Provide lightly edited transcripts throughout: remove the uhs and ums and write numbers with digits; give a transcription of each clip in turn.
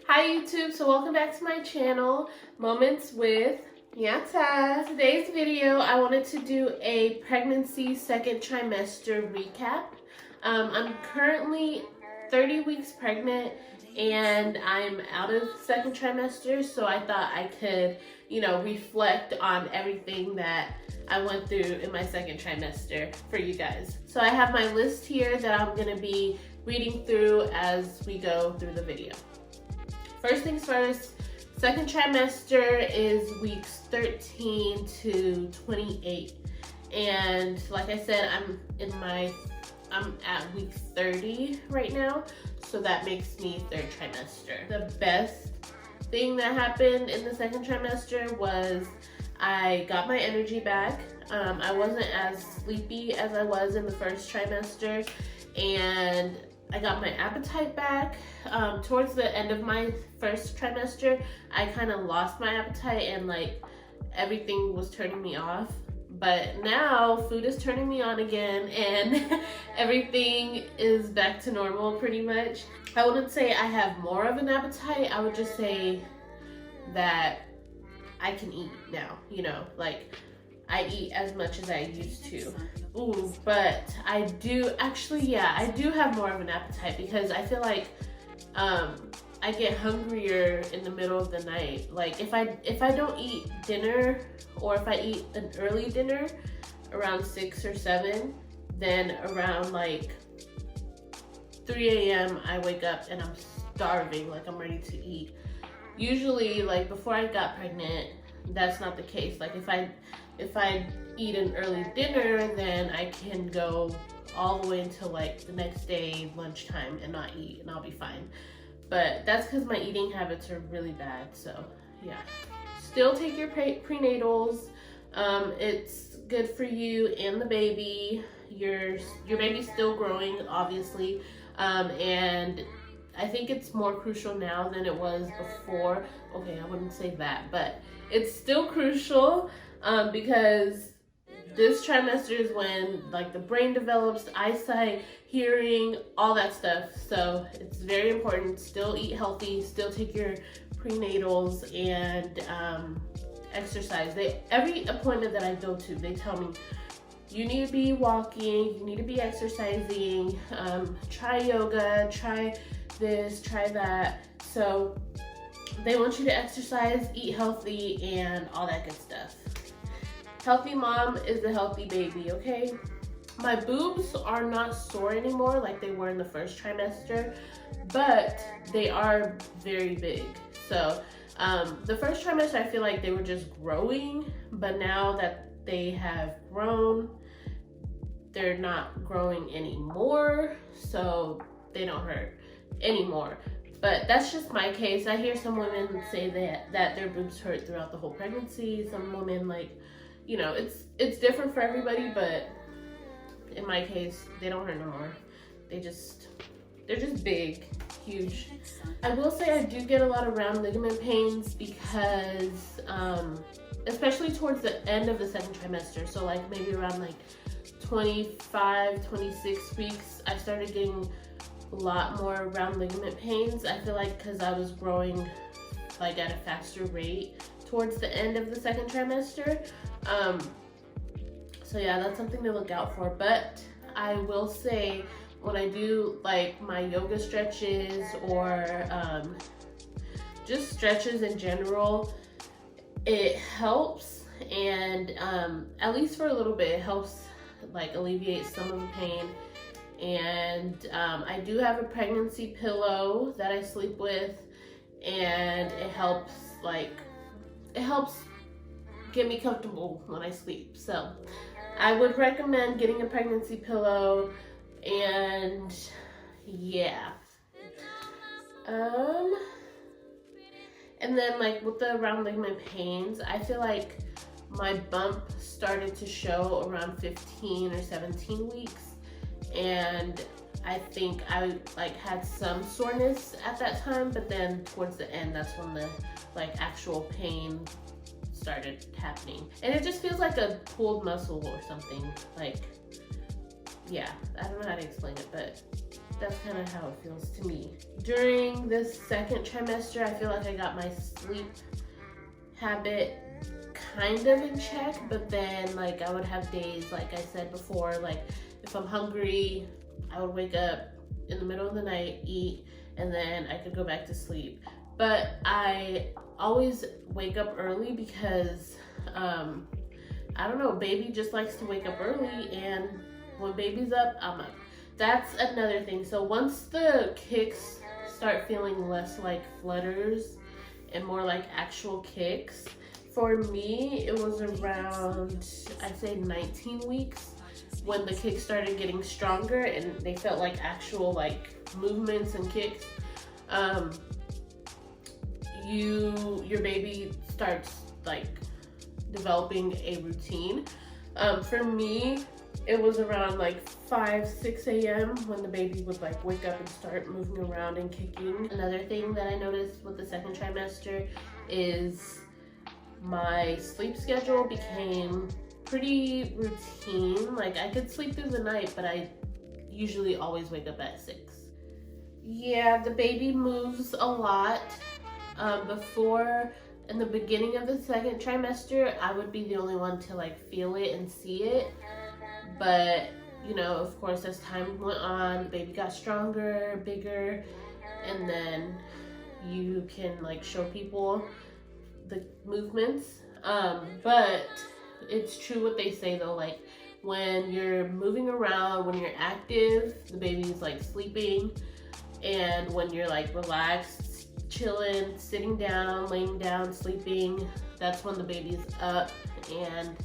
Hi YouTube, so welcome back to my channel, Moments with Nyata. Today's video, I wanted to do a pregnancy second trimester recap. I'm currently 30 weeks pregnant and I'm out of second trimester, so I thought I could, reflect on everything that I went through in my second trimester for you guys. So I have my list here that I'm gonna be reading through as we go through the video. First things first, second trimester is weeks 13 to 28. And like I said, I'm at week 30 right now, so that makes me third trimester. The best thing that happened in the second trimester was I got my energy back. I wasn't as sleepy as I was in the first trimester, and I got my appetite back. Towards the end of my first trimester, I kind of lost my appetite and everything was turning me off. But now food is turning me on again and everything is back to normal pretty much. I wouldn't say I have more of an appetite. I would just say that I can eat now, I eat as much as I used to. Ooh, but I do have more of an appetite because I feel like I get hungrier in the middle of the night. Like if I don't eat dinner, or if I eat an early dinner around 6 or 7, then around 3 a.m. I wake up and I'm starving, like I'm ready to eat. Usually before I got pregnant, that's not the case. If I eat an early dinner, then I can go all the way until the next day lunchtime and not eat, and I'll be fine. But that's because my eating habits are really bad. So yeah, still take your prenatals. It's good for you and the baby. Your baby's still growing, obviously, and I think it's more crucial now than it was before. Okay, I wouldn't say that, but it's still crucial because this trimester is when the brain develops, the eyesight, hearing, all that stuff. So it's very important. Still eat healthy, still take your prenatals, and exercise. Every appointment that I go to, they tell me, you need to be walking, you need to be exercising, try yoga, try this, try that. So they want you to exercise, eat healthy, and all that good stuff. Healthy mom is a healthy baby, okay? My boobs are not sore anymore like they were in the first trimester, but they are very big. So the first trimester, I feel like they were just growing, but now that they have grown, they're not growing anymore, so they don't hurt anymore. But that's just my case. I hear some women say that their boobs hurt throughout the whole pregnancy. Some women it's different for everybody, but in my case, they don't hurt no more. They're just big, huge. I will say I do get a lot of round ligament pains because, especially towards the end of the second trimester, so maybe around 25, 26 weeks, I started getting a lot more round ligament pains. I feel like because I was growing at a faster rate towards the end of the second trimester. So yeah, that's something to look out for. But I will say, when I do my yoga stretches or just stretches in general, it helps, and at least for a little bit, it helps alleviate some of the pain. And I do have a pregnancy pillow that I sleep with, and it helps get me comfortable when I sleep. So I would recommend getting a pregnancy pillow. And yeah, and then with the round ligament pains, I feel like my bump started to show around 15 or 17 weeks, and I think I had some soreness at that time, but then towards the end, that's when the actual pain started happening, and it just feels like a pulled muscle or something. Yeah, I don't know how to explain it, but that's kind of how it feels to me. During this second trimester, I feel like I got my sleep habit kind of in check, but then like I would have days, like I said before, like if I'm hungry, I would wake up in the middle of the night, eat, and then I could go back to sleep. But I always wake up early because I don't know, baby just likes to wake up early, and when baby's up, I'm up. That's another thing. So once the kicks start feeling less like flutters and more like actual kicks, for me, it was around, I'd say 19 weeks when the kicks started getting stronger and they felt like actual like movements and kicks. Your baby starts like developing a routine. For me, it was around like 5-6 a.m. when the baby would like wake up and start moving around and kicking. Another thing that I noticed with the second trimester is my sleep schedule became pretty routine. Like I could sleep through the night, but I usually always wake up at 6. Yeah, the baby moves a lot. Before, in the beginning of the second trimester, I would be the only one to like feel it and see it. But, you know, of course, as time went on, the baby got stronger, bigger, and then you can like show people the movements. But it's true what they say though, like when you're moving around, when you're active, the baby's like sleeping, and when you're like relaxed, chilling, sitting down, laying down, sleeping, that's when the baby's up and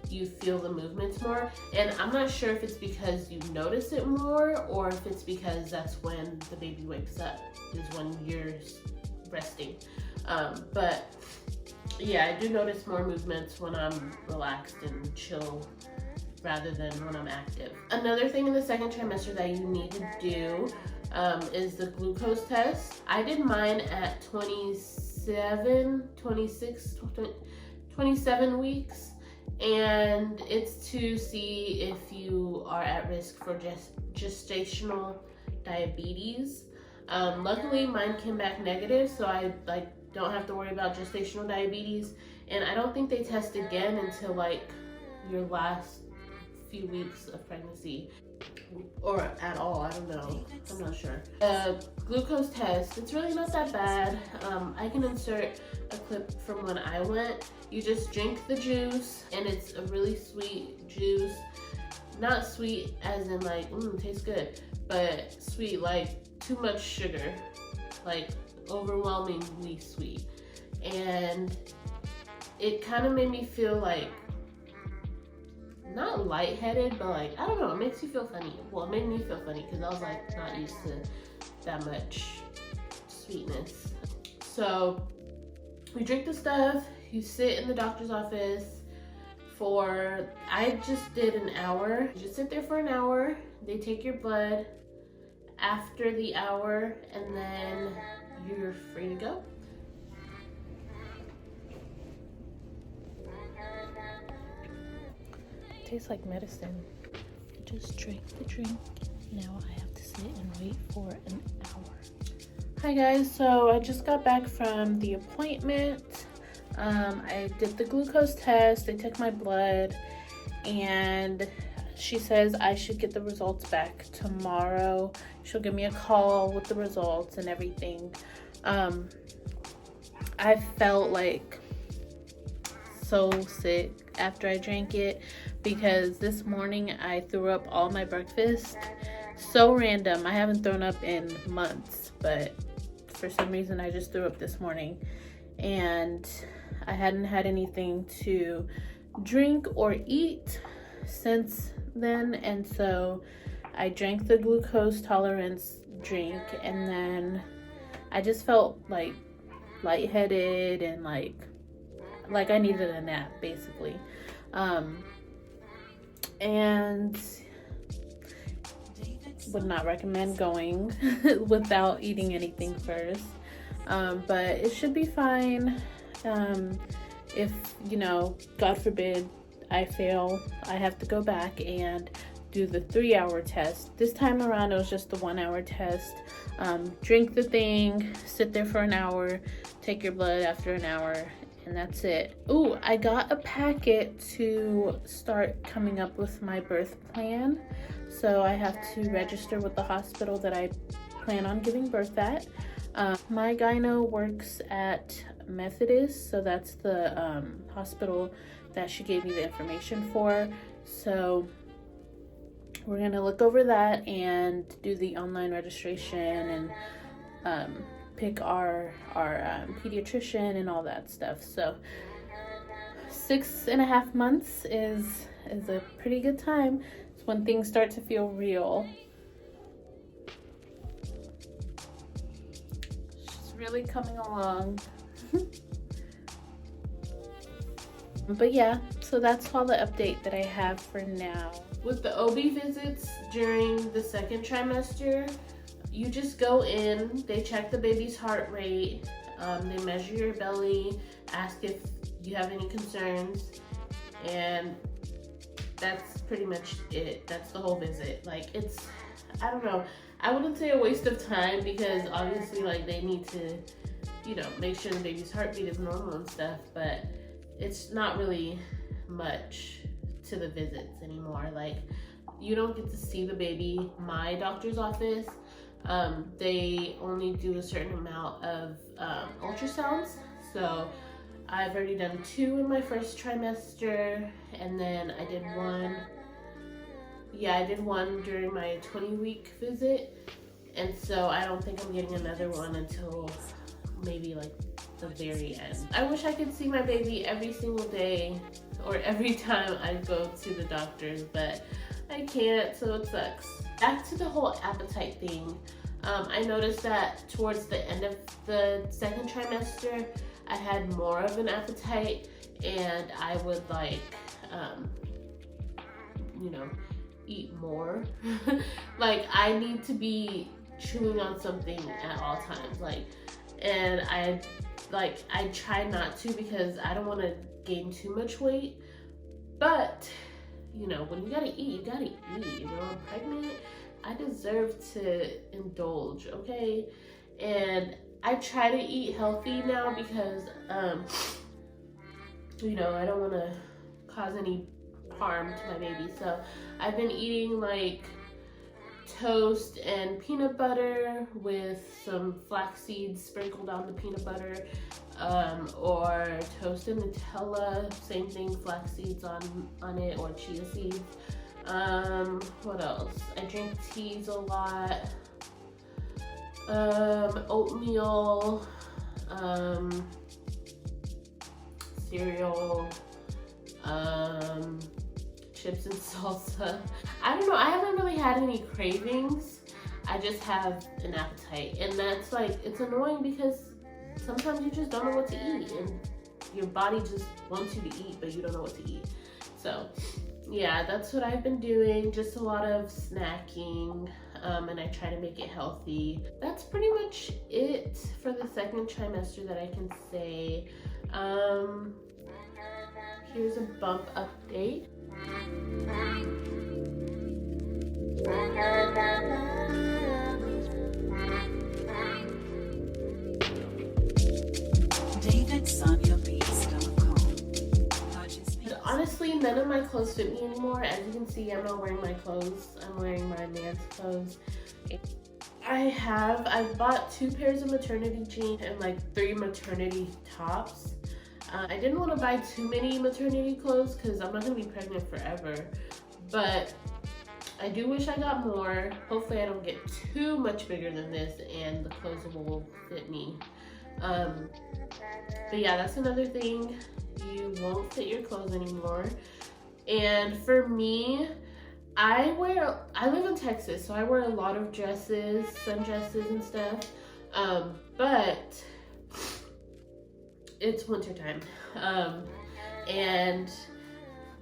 you feel the movements more. And I'm not sure if it's because you notice it more or if it's because that's when the baby wakes up, is when you're resting. But yeah, I do notice more movements when I'm relaxed and chill rather than when I'm active. Another thing in the second trimester that you need to do is the glucose test. I did mine at 27 weeks, and it's to see if you are at risk for gestational diabetes. Luckily mine came back negative, so I like don't have to worry about gestational diabetes, and I don't think they test again until like your last few weeks of pregnancy, or at all, I don't know, I'm not sure. Glucose test, it's really not that bad. I can insert a clip from when I went. You just drink the juice, and it's a really sweet juice. Not sweet as in like, tastes good, but sweet like too much sugar, like overwhelmingly sweet. And it kind of made me feel like, not lightheaded, but like, I don't know, it makes you feel funny. Well, it made me feel funny because I was like not used to that much sweetness. So we drink the stuff, you sit in the doctor's office for, I just did an hour. You just sit there for an hour, they take your blood after the hour, and then you're free to go. Tastes like medicine. Just drank the drink. Now I have to sit and wait for an hour. Hi guys, so I just got back from the appointment. I did the glucose test, they took my blood, and she says I should get the results back tomorrow. She'll give me a call with the results and everything. I felt like so sick after I drank it because this morning I threw up all my breakfast. So random. I haven't thrown up in months, but for some reason I just threw up this morning, and I hadn't had anything to drink or eat since then, and so I drank the glucose tolerance drink, and then I just felt like lightheaded and like I needed a nap basically. And would not recommend going without eating anything first, but it should be fine. If, you know, God forbid I fail, I have to go back and do the 3-hour test. This time around it was just the 1-hour test. Drink the thing, sit there for an hour, take your blood after an hour, and that's it. Ooh, I got a packet to start coming up with my birth plan. So I have to register with the hospital that I plan on giving birth at. My gyno works at Methodist, so that's the hospital that she gave me the information for. So we're gonna look over that and do the online registration and pick our pediatrician and all that stuff. So 6.5 months is a pretty good time. It's when things start to feel real. She's really coming along. But yeah, so that's all the update that I have for now. With the OB visits during the second trimester, you just go in, they check the baby's heart rate, they measure your belly, ask if you have any concerns, and that's pretty much it. That's the whole visit. Like, it's, I don't know, I wouldn't say a waste of time, because obviously like they need to, you know, make sure the baby's heartbeat is normal and stuff, but it's not really much to the visits anymore. Like, you don't get to see the baby. My doctor's office, they only do a certain amount of ultrasounds. So I've already done 2 in my first trimester, and then I did one during my 20-week visit, and so I don't think I'm getting another one until maybe like the very end. I wish I could see my baby every single day or every time I go to the doctor's, but I can't, so it sucks. Back to the whole appetite thing. I noticed that towards the end of the second trimester, I had more of an appetite, and I would like, you know, eat more. Like, I need to be chewing on something at all times. Like, and I try not to, because I don't want to gain too much weight. But, you know, when you gotta eat, you gotta eat. You know, I'm pregnant. I deserve to indulge, okay? And I try to eat healthy now because, you know, I don't want to cause any harm to my baby. So I've been eating like toast and peanut butter with some flax seeds sprinkled on the peanut butter, or toast and Nutella, same thing, flax seeds on it, or chia seeds. What else? I drink teas a lot, oatmeal, cereal, chips and salsa. I don't know, I haven't really had any cravings. I just have an appetite, and that's like, it's annoying because sometimes you just don't know what to eat, and your body just wants you to eat, but you don't know what to eat. So yeah, that's what I've been doing, just a lot of snacking, and I try to make it healthy. That's pretty much it for the second trimester that I can say. Here's a bump update. Honestly, none of my clothes fit me anymore. As you can see, I'm not wearing my clothes. I'm wearing my man's clothes. I bought 2 pairs of maternity jeans and like 3 maternity tops. I didn't want to buy too many maternity clothes because I'm not going to be pregnant forever. But I do wish I got more. Hopefully I don't get too much bigger than this and the clothes will fit me. But yeah, that's another thing. You won't fit your clothes anymore. And for me, I live in Texas, so I wear a lot of dresses, sundresses and stuff. But it's wintertime. And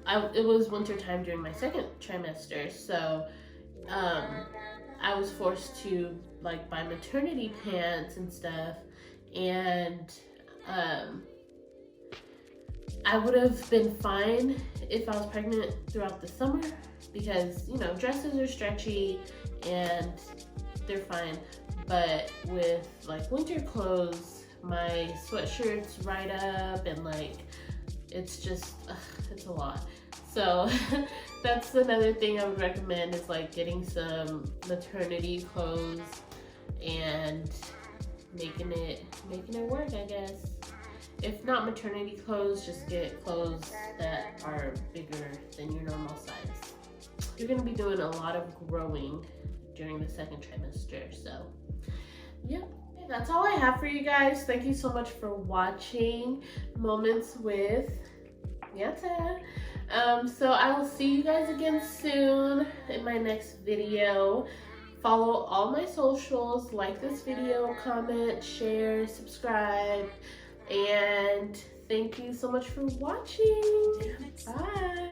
it was wintertime during my second trimester, so I was forced to like buy maternity pants and stuff, and I would have been fine if I was pregnant throughout the summer, because, you know, dresses are stretchy and they're fine. But with like winter clothes, my sweatshirts ride up and like, it's just, it's a lot. So that's another thing I would recommend is like getting some maternity clothes and making it work, I guess. If not maternity clothes, just get clothes that are bigger than your normal size. You're gonna be doing a lot of growing during the second trimester, so yeah. That's all I have for you guys. Thank you so much for watching Moments with Yata. So I will see you guys again soon in my next video. Follow all my socials, like this video, comment, share, subscribe, and thank you so much for watching. Bye.